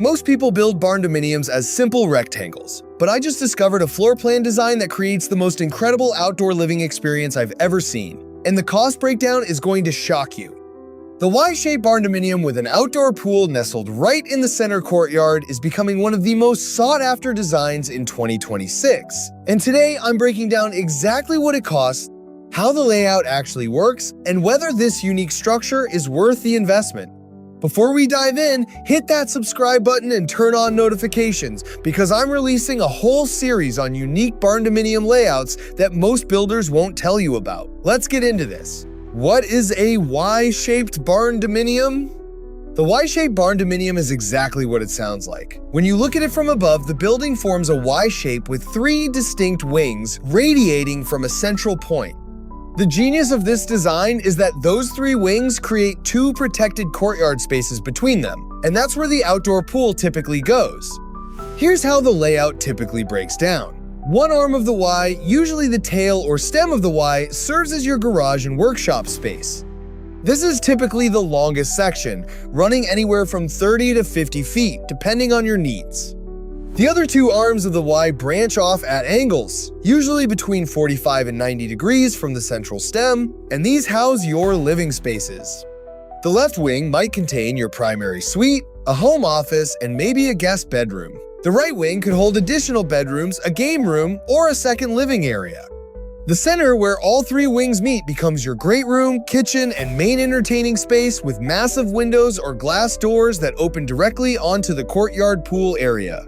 Most people build barndominiums as simple rectangles, but I just discovered a floor plan design that creates the most incredible outdoor living experience I've ever seen, and the cost breakdown is going to shock you. The Y-shaped barndominium with an outdoor pool nestled right in the center courtyard is becoming one of the most sought-after designs in 2026. And today, I'm breaking down exactly what it costs, how the layout actually works, and whether this unique structure is worth the investment. Before we dive in, hit that subscribe button and turn on notifications because I'm releasing a whole series on unique barndominium layouts that most builders won't tell you about. Let's get into this. What is a Y-shaped barndominium? The Y-shaped barndominium is exactly what it sounds like. When you look at it from above, the building forms a Y shape with 3 distinct wings radiating from a central point. The genius of this design is that those 3 wings create 2 protected courtyard spaces between them, and that's where the outdoor pool typically goes. Here's how the layout typically breaks down. One arm of the Y, usually the tail or stem of the Y, serves as your garage and workshop space. This is typically the longest section, running anywhere from 30 to 50 feet, depending on your needs. The other 2 arms of the Y branch off at angles, usually between 45 and 90 degrees from the central stem, and these house your living spaces. The left wing might contain your primary suite, a home office, and maybe a guest bedroom. The right wing could hold additional bedrooms, a game room, or a second living area. The center, where all 3 wings meet, becomes your great room, kitchen, and main entertaining space with massive windows or glass doors that open directly onto the courtyard pool area.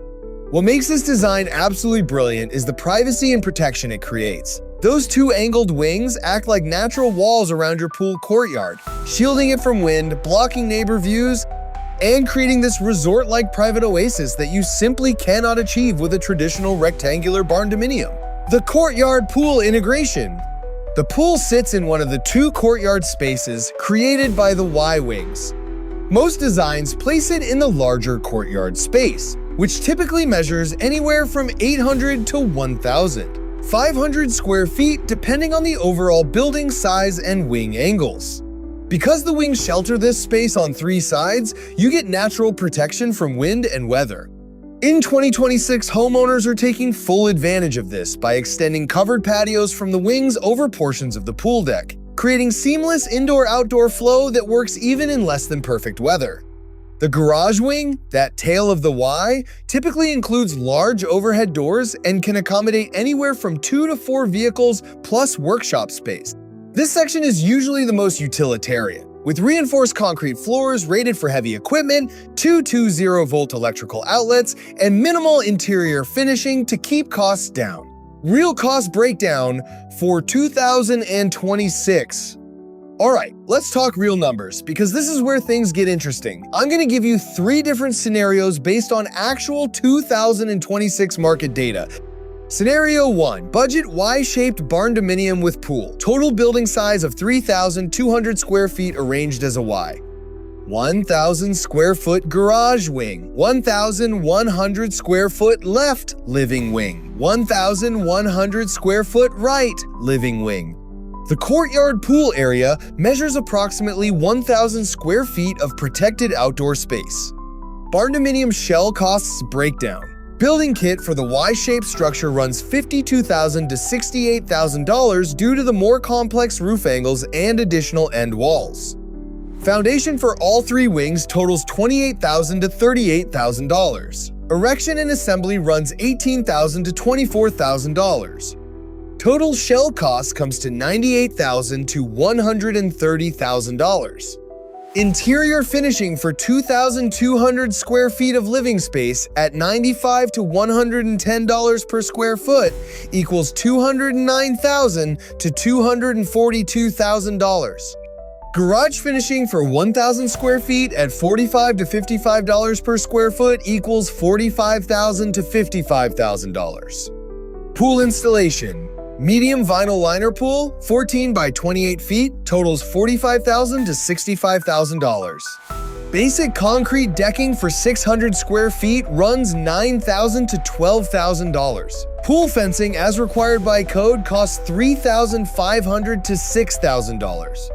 What makes this design absolutely brilliant is the privacy and protection it creates. Those 2 angled wings act like natural walls around your pool courtyard, shielding it from wind, blocking neighbor views, and creating this resort-like private oasis that you simply cannot achieve with a traditional rectangular barndominium. The courtyard pool integration. The pool sits in one of the 2 courtyard spaces created by the Y-wings. Most designs place it in the larger courtyard space, which typically measures anywhere from 800 to 1,500 square feet depending on the overall building size and wing angles. Because the wings shelter this space on 3 sides, you get natural protection from wind and weather. In 2026, homeowners are taking full advantage of this by extending covered patios from the wings over portions of the pool deck, creating seamless indoor-outdoor flow that works even in less than perfect weather. The garage wing, that tail of the Y, typically includes large overhead doors and can accommodate anywhere from 2 to 4 vehicles plus workshop space. This section is usually the most utilitarian, with reinforced concrete floors rated for heavy equipment, 2 20-volt electrical outlets, and minimal interior finishing to keep costs down. Real cost breakdown for 2026. Alright, let's talk real numbers, because this is where things get interesting. I'm going to give you 3 different scenarios based on actual 2026 market data. Scenario 1. Budget Y-shaped barndominium with pool. Total building size of 3,200 square feet arranged as a Y. 1,000 square foot garage wing. 1,100 square foot left living wing. 1,100 square foot right living wing. The courtyard pool area measures approximately 1,000 square feet of protected outdoor space. Barndominium shell costs breakdown. Building kit for the Y-shaped structure runs $52,000 to $68,000 due to the more complex roof angles and additional end walls. Foundation for all 3 wings totals $28,000 to $38,000. Erection and assembly runs $18,000 to $24,000. Total shell cost comes to $98,000 to $130,000. Interior finishing for 2,200 square feet of living space at $95 to $110 per square foot equals $209,000 to $242,000. Garage finishing for 1,000 square feet at $45 to $55 per square foot equals $45,000 to $55,000. Pool installation. Medium vinyl liner pool, 14 by 28 feet, totals $45,000 to $65,000. Basic concrete decking for 600 square feet runs $9,000 to $12,000. Pool fencing, as required by code, costs $3,500 to $6,000.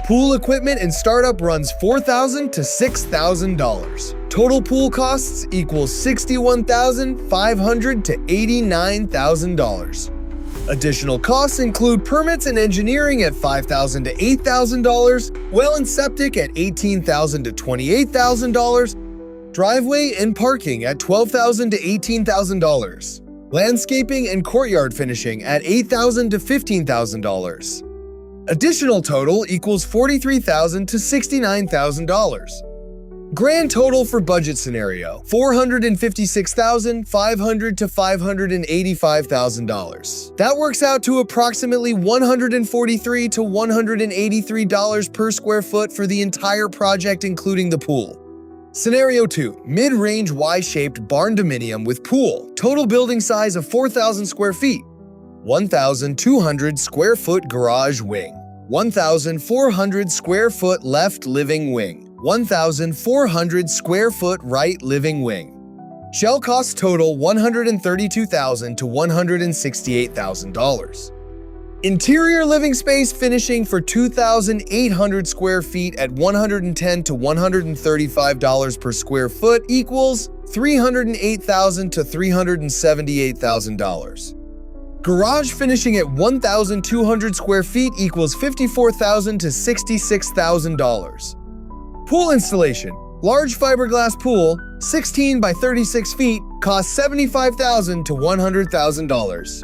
Pool equipment and startup runs $4,000 to $6,000. Total pool costs equals $61,500 to $89,000. Additional costs include permits and engineering at $5,000 to $8,000, well and septic at $18,000 to $28,000, driveway and parking at $12,000 to $18,000, landscaping and courtyard finishing at $8,000 to $15,000. Additional total equals $43,000 to $69,000. Grand total for budget scenario, $456,500 to $585,000. That works out to approximately $143 to $183 per square foot for the entire project, including the pool. Scenario 2, mid-range Y-shaped barndominium with pool, total building size of 4,000 square feet, 1,200 square foot garage wing, 1,400 square foot left living wing, 1,400 square foot right living wing. Shell costs total $132,000 to $168,000. Interior living space finishing for 2,800 square feet at $110 to $135 per square foot equals $308,000 to $378,000. Garage finishing at 1,200 square feet equals $54,000 to $66,000. Pool installation. Large fiberglass pool, 16 by 36 feet, costs $75,000 to $100,000.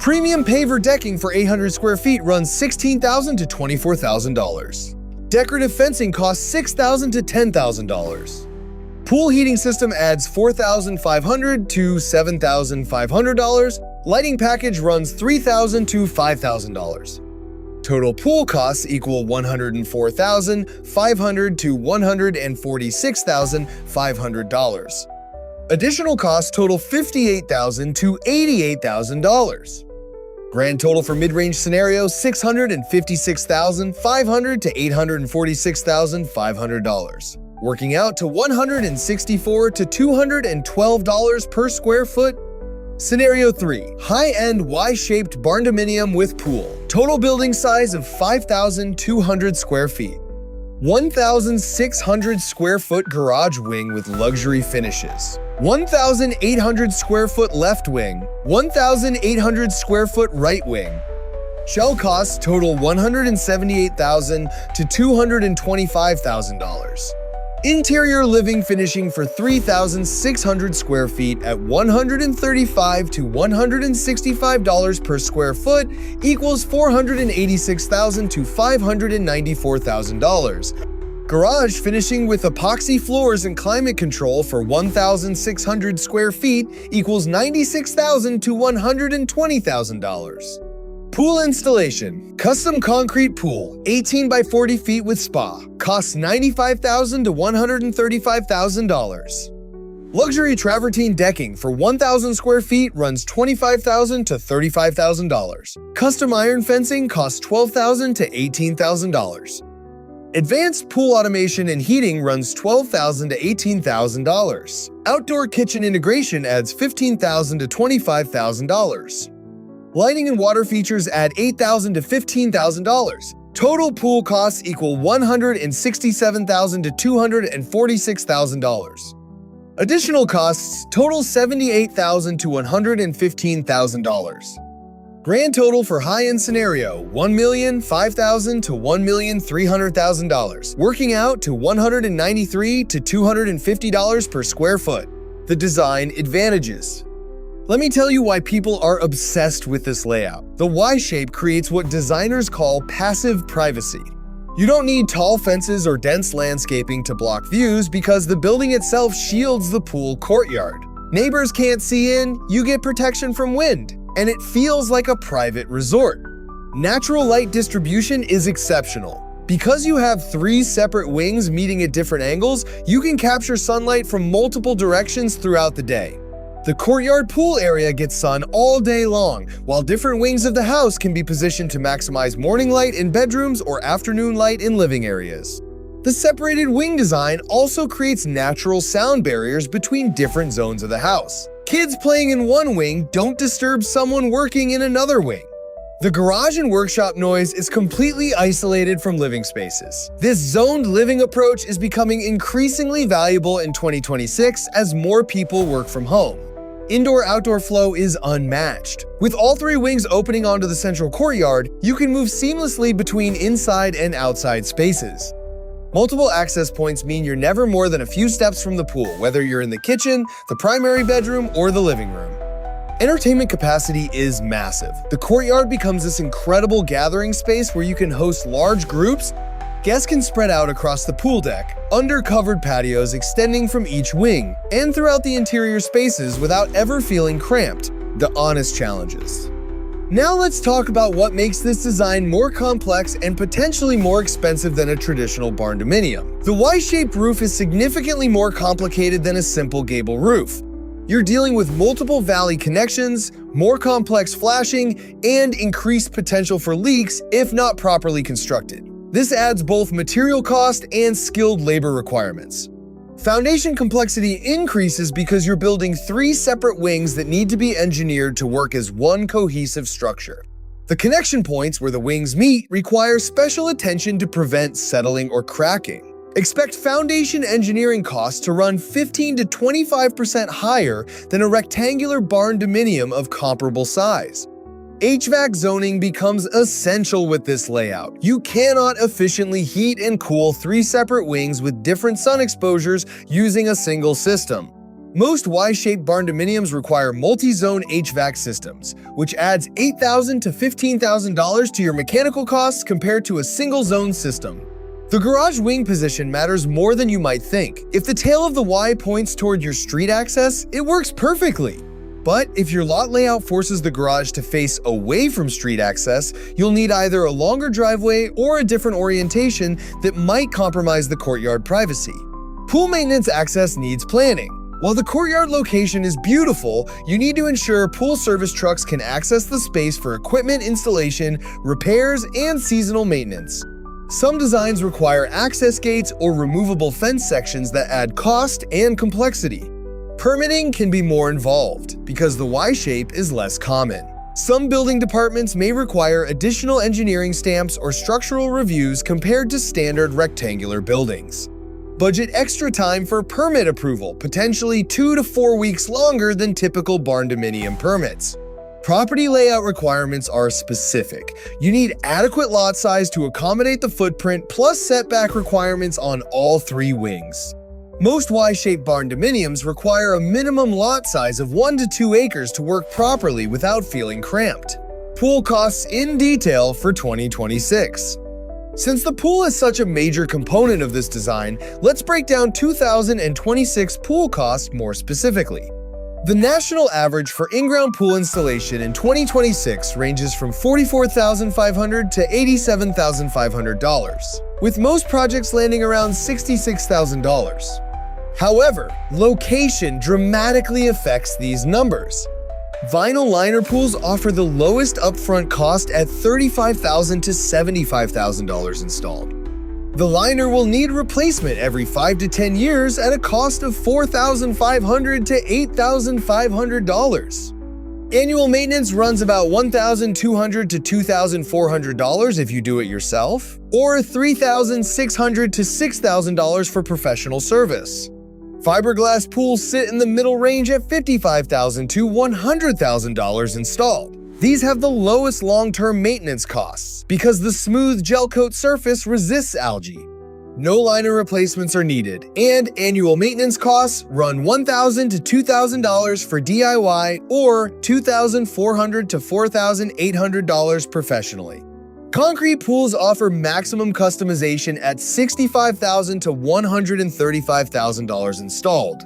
Premium paver decking for 800 square feet runs $16,000 to $24,000. Decorative fencing costs $6,000 to $10,000. Pool heating system adds $4,500 to $7,500. Lighting package runs $3,000 to $5,000. Total pool costs equal $104,500 to $146,500. Additional costs total $58,000 to $88,000. Grand total for mid-range scenario, $656,500 to $846,500. Working out to $164 to $212 per square foot. Scenario 3, high-end Y-shaped barndominium with pool. Total building size of 5,200 square feet. 1,600 square foot garage wing with luxury finishes. 1,800 square foot left wing. 1,800 square foot right wing. Shell costs total $178,000 to $225,000. Interior living finishing for 3,600 square feet at $135 to $165 per square foot equals $486,000 to $594,000. Garage finishing with epoxy floors and climate control for 1,600 square feet equals $96,000 to $120,000. Pool installation. Custom concrete pool, 18 by 40 feet with spa, costs $95,000 to $135,000. Luxury travertine decking for 1,000 square feet runs $25,000 to $35,000. Custom iron fencing costs $12,000 to $18,000. Advanced pool automation and heating runs $12,000 to $18,000. Outdoor kitchen integration adds $15,000 to $25,000. Lighting and water features add $8,000 to $15,000. Total pool costs equal $167,000 to $246,000. Additional costs total $78,000 to $115,000. Grand total for high-end scenario, $1,005,000 to $1,300,000, working out to $193 to $250 per square foot. The design advantages. Let me tell you why people are obsessed with this layout. The Y-shape creates what designers call passive privacy. You don't need tall fences or dense landscaping to block views because the building itself shields the pool courtyard. Neighbors can't see in, you get protection from wind, and it feels like a private resort. Natural light distribution is exceptional. Because you have 3 separate wings meeting at different angles, you can capture sunlight from multiple directions throughout the day. The courtyard pool area gets sun all day long, while different wings of the house can be positioned to maximize morning light in bedrooms or afternoon light in living areas. The separated wing design also creates natural sound barriers between different zones of the house. Kids playing in one wing don't disturb someone working in another wing. The garage and workshop noise is completely isolated from living spaces. This zoned living approach is becoming increasingly valuable in 2026 as more people work from home. Indoor-outdoor flow is unmatched. With all three wings opening onto the central courtyard, you can move seamlessly between inside and outside spaces. Multiple access points mean you're never more than a few steps from the pool, whether you're in the kitchen, the primary bedroom, or the living room. Entertainment capacity is massive. The courtyard becomes this incredible gathering space where you can host large groups. Guests can spread out across the pool deck, under covered patios extending from each wing, and throughout the interior spaces without ever feeling cramped. The honest challenges. Now let's talk about what makes this design more complex and potentially more expensive than a traditional barndominium. The Y-shaped roof is significantly more complicated than a simple gable roof. You're dealing with multiple valley connections, more complex flashing, and increased potential for leaks if not properly constructed. This adds both material cost and skilled labor requirements. Foundation complexity increases because you're building three separate wings that need to be engineered to work as one cohesive structure. The connection points where the wings meet require special attention to prevent settling or cracking. Expect foundation engineering costs to run 15 to 25% higher than a rectangular barndominium of comparable size. HVAC zoning becomes essential with this layout. You cannot efficiently heat and cool three separate wings with different sun exposures using a single system. Most Y-shaped barndominiums require multi-zone HVAC systems, which adds $8,000 to $15,000 to your mechanical costs compared to a single-zone system. The garage wing position matters more than you might think. If the tail of the Y points toward your street access, it works perfectly. But if your lot layout forces the garage to face away from street access, you'll need either a longer driveway or a different orientation that might compromise the courtyard privacy. Pool maintenance access needs planning. While the courtyard location is beautiful, you need to ensure pool service trucks can access the space for equipment installation, repairs, and seasonal maintenance. Some designs require access gates or removable fence sections that add cost and complexity. Permitting can be more involved because the Y-shape is less common. Some building departments may require additional engineering stamps or structural reviews compared to standard rectangular buildings. Budget extra time for permit approval, potentially 2 to 4 weeks longer than typical barndominium permits. Property layout requirements are specific. You need adequate lot size to accommodate the footprint plus setback requirements on all three wings. Most Y-shaped barndominiums require a minimum lot size of 1 to 2 acres to work properly without feeling cramped. Pool costs in detail for 2026. Since the pool is such a major component of this design, let's break down 2026 pool costs more specifically. The national average for in-ground pool installation in 2026 ranges from $44,500 to $87,500, with most projects landing around $66,000. However, location dramatically affects these numbers. Vinyl liner pools offer the lowest upfront cost at $35,000 to $75,000 installed. The liner will need replacement every 5 to 10 years at a cost of $4,500 to $8,500. Annual maintenance runs about $1,200 to $2,400 if you do it yourself, or $3,600 to $6,000 for professional service. Fiberglass pools sit in the middle range at $55,000 to $100,000 installed. These have the lowest long-term maintenance costs because the smooth gel coat surface resists algae. No liner replacements are needed, and annual maintenance costs run $1,000 to $2,000 for DIY or $2,400 to $4,800 professionally. Concrete pools offer maximum customization at $65,000 to $135,000 installed.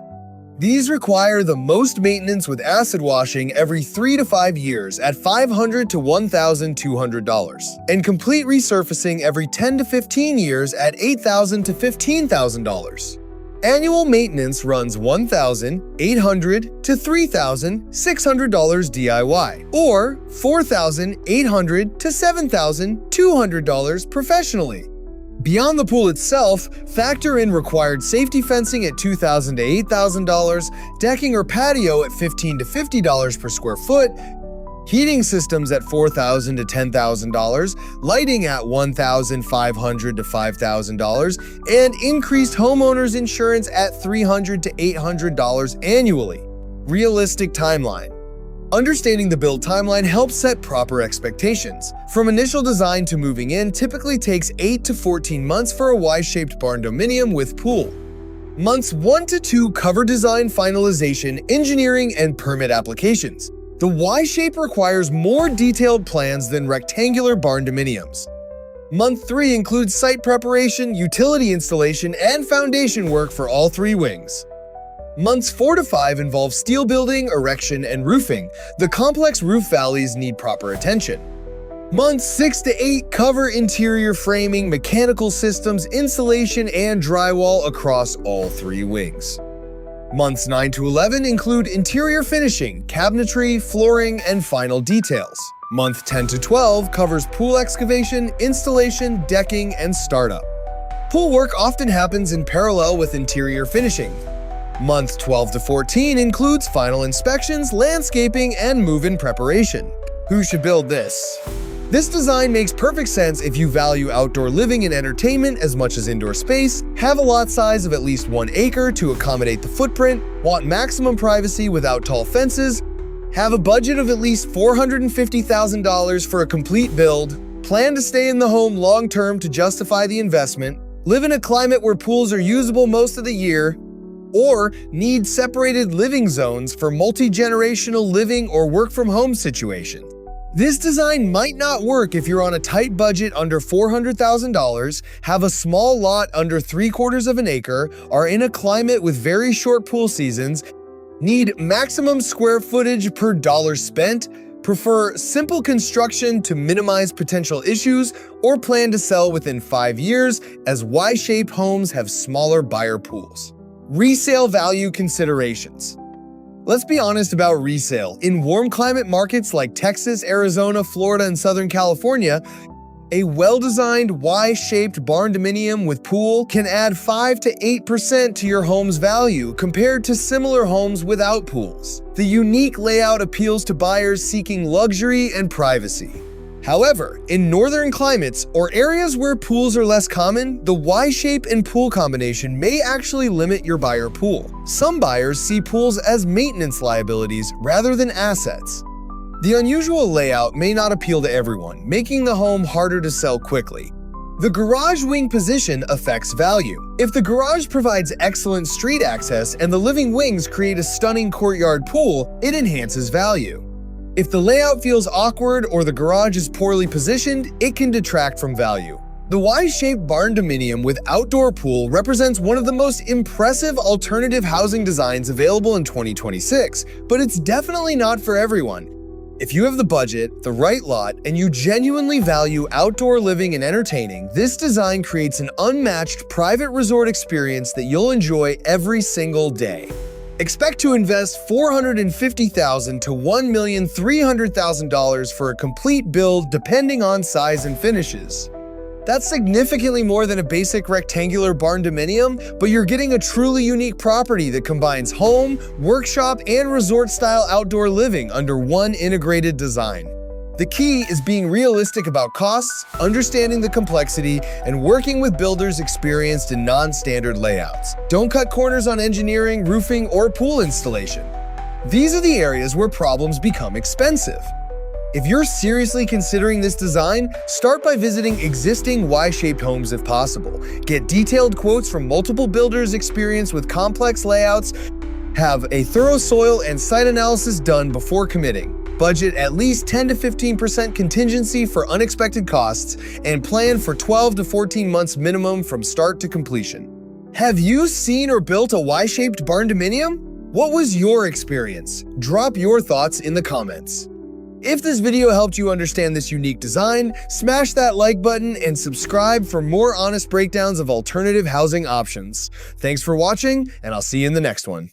These require the most maintenance with acid washing every 3 to 5 years at $500 to $1,200, and complete resurfacing every 10 to 15 years at $8,000 to $15,000. Annual maintenance runs $1,800 to $3,600 DIY, or $4,800 to $7,200 professionally. Beyond the pool itself, factor in required safety fencing at $2,000 to $8,000, decking or patio at $15 to $50 per square foot, heating systems at $4,000 to $10,000, lighting at $1,500 to $5,000, and increased homeowners insurance at $300 to $800 annually. Realistic timeline. Understanding the build timeline helps set proper expectations. From initial design to moving in typically takes 8 to 14 months for a Y-shaped barndominium with pool. Months 1 to 2 cover design finalization, engineering, and permit applications. The Y-shape requires more detailed plans than rectangular barndominiums. Month 3 includes site preparation, utility installation, and foundation work for all 3 wings. Months 4 to 5 involve steel building, erection, and roofing. The complex roof valleys need proper attention. Months 6 to 8 cover interior framing, mechanical systems, insulation, and drywall across all 3 wings. Months 9 to 11 include interior finishing, cabinetry, flooring, and final details. Month 10 to 12 covers pool excavation, installation, decking, and startup. Pool work often happens in parallel with interior finishing. Month 12 to 14 includes final inspections, landscaping, and move-in preparation. Who should build this? This design makes perfect sense if you value outdoor living and entertainment as much as indoor space, have a lot size of at least 1 acre to accommodate the footprint, want maximum privacy without tall fences, have a budget of at least $450,000 for a complete build, plan to stay in the home long-term to justify the investment, live in a climate where pools are usable most of the year, or need separated living zones for multi-generational living or work-from-home situations. This design might not work if you're on a tight budget under $400,000, have a small lot under 3/4 of an acre, are in a climate with very short pool seasons, need maximum square footage per dollar spent, prefer simple construction to minimize potential issues, or plan to sell within 5 years, as Y-shaped homes have smaller buyer pools. Resale value considerations. Let's be honest about resale. In warm climate markets like Texas, Arizona, Florida, and Southern California, a well-designed Y-shaped barndominium with pool can add 5 to 8% to your home's value compared to similar homes without pools. The unique layout appeals to buyers seeking luxury and privacy. However, in northern climates or areas where pools are less common, the Y-shape and pool combination may actually limit your buyer pool. Some buyers see pools as maintenance liabilities rather than assets. The unusual layout may not appeal to everyone, making the home harder to sell quickly. The garage wing position affects value. If the garage provides excellent street access and the living wings create a stunning courtyard pool, it enhances value. If the layout feels awkward or the garage is poorly positioned, it can detract from value. The Y-shaped barndominium with outdoor pool represents one of the most impressive alternative housing designs available in 2026, but it's definitely not for everyone. If you have the budget, the right lot, and you genuinely value outdoor living and entertaining, this design creates an unmatched private resort experience that you'll enjoy every single day. Expect to invest $450,000 to $1,300,000 for a complete build depending on size and finishes. That's significantly more than a basic rectangular barndominium, but you're getting a truly unique property that combines home, workshop, and resort-style outdoor living under one integrated design. The key is being realistic about costs, understanding the complexity, and working with builders experienced in non-standard layouts. Don't cut corners on engineering, roofing, or pool installation. These are the areas where problems become expensive. If you're seriously considering this design, start by visiting existing Y-shaped homes if possible. Get detailed quotes from multiple builders experienced with complex layouts. Have a thorough soil and site analysis done before committing. Budget at least 10 to 15% contingency for unexpected costs, and plan for 12 to 14 months minimum from start to completion. Have you seen or built a Y-shaped barndominium? What was your experience? Drop your thoughts in the comments. If this video helped you understand this unique design, smash that like button and subscribe for more honest breakdowns of alternative housing options. Thanks for watching, and I'll see you in the next one.